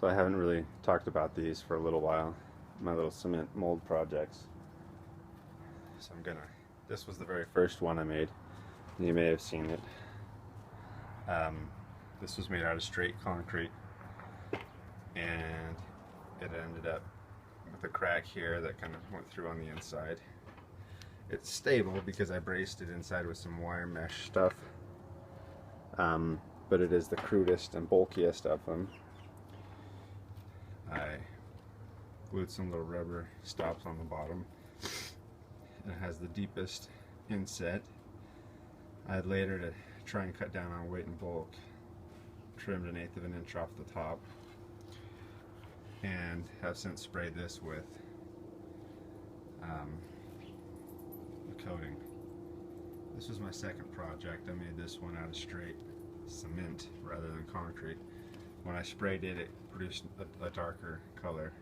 So I haven't really talked about these for a little while, my little cement mold projects. So this was the very first one I made. You may have seen it. This was made out of straight concrete, and it ended up with a crack here that kind of went through on the inside. It's stable because I braced it inside with some wire mesh stuff, but it is the crudest and bulkiest of them. I glued some little rubber stops on the bottom, and it has the deepest inset. I had later, to try and cut down on weight and bulk, trimmed 1/8 of an inch off the top, and have since sprayed this with a coating. This was my second project. I made this one out of straight cement rather than concrete. When I sprayed it, it produced a darker color.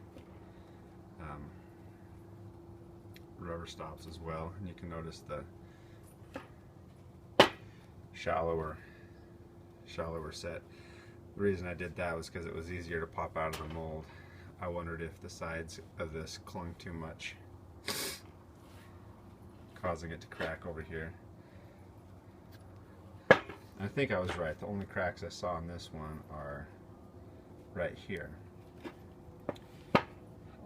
Rubber stops as well, and you can notice the shallower set. The reason I did that was because it was easier to pop out of the mold. I wondered if the sides of this clung too much, causing it to crack over here. I think I was right. The only cracks I saw on this one are right here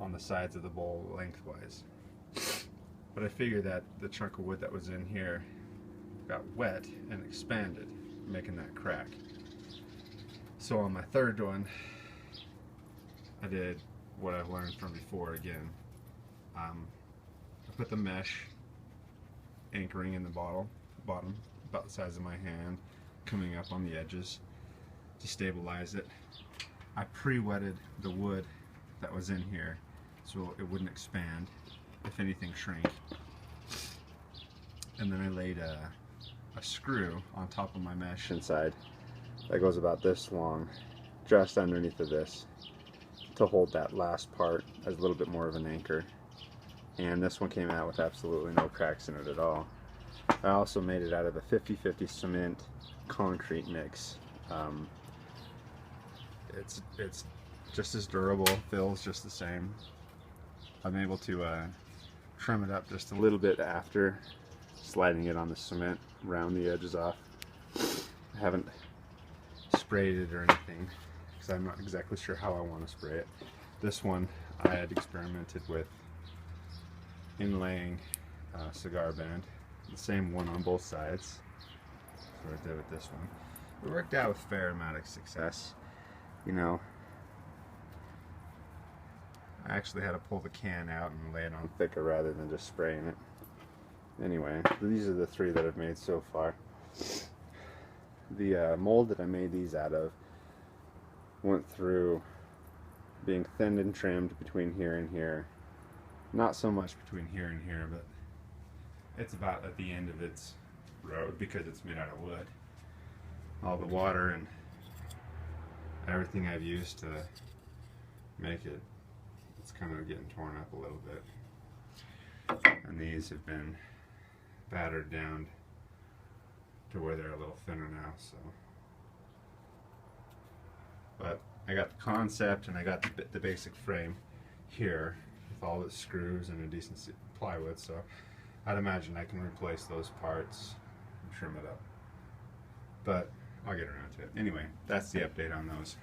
on the sides of the bowl lengthwise. But I figured that the chunk of wood that was in here got wet and expanded, making that crack. So on my third one, I did what I've learned from before again. I put the mesh anchoring in the bottom, about the size of my hand, coming up on the edges to stabilize it. I pre-wetted the wood that was in here so it wouldn't expand, if anything shrank. And then I laid a screw on top of my mesh inside that goes about this long, just underneath of this, to hold that last part as a little bit more of an anchor. And this one came out with absolutely no cracks in it at all. I also made it out of a 50-50 cement concrete mix. It's just as durable, feels just the same. I'm able to trim it up just a little bit after sliding it on the cement, round the edges off. I haven't sprayed it or anything because I'm not exactly sure how I want to spray it. This one I had experimented with inlaying cigar band, the same one on both sides. That's what I did with this one. It worked out with a fair amount of success. You know, I actually had to pull the can out and lay it on thicker rather than just spraying it. Anyway, these are the 3 that I've made so far. The mold that I made these out of went through being thinned and trimmed between here and here. Not so much between here and here, but it's about at the end of its road because it's made out of wood. All the water and everything I've used to make it, it's kind of getting torn up a little bit. And these have been battered down to where they're a little thinner now, so. But I got the concept and I got the basic frame here with all its screws and a decent plywood, so I'd imagine I can replace those parts and trim it up. But I'll get around to it. Anyway, that's the update on those.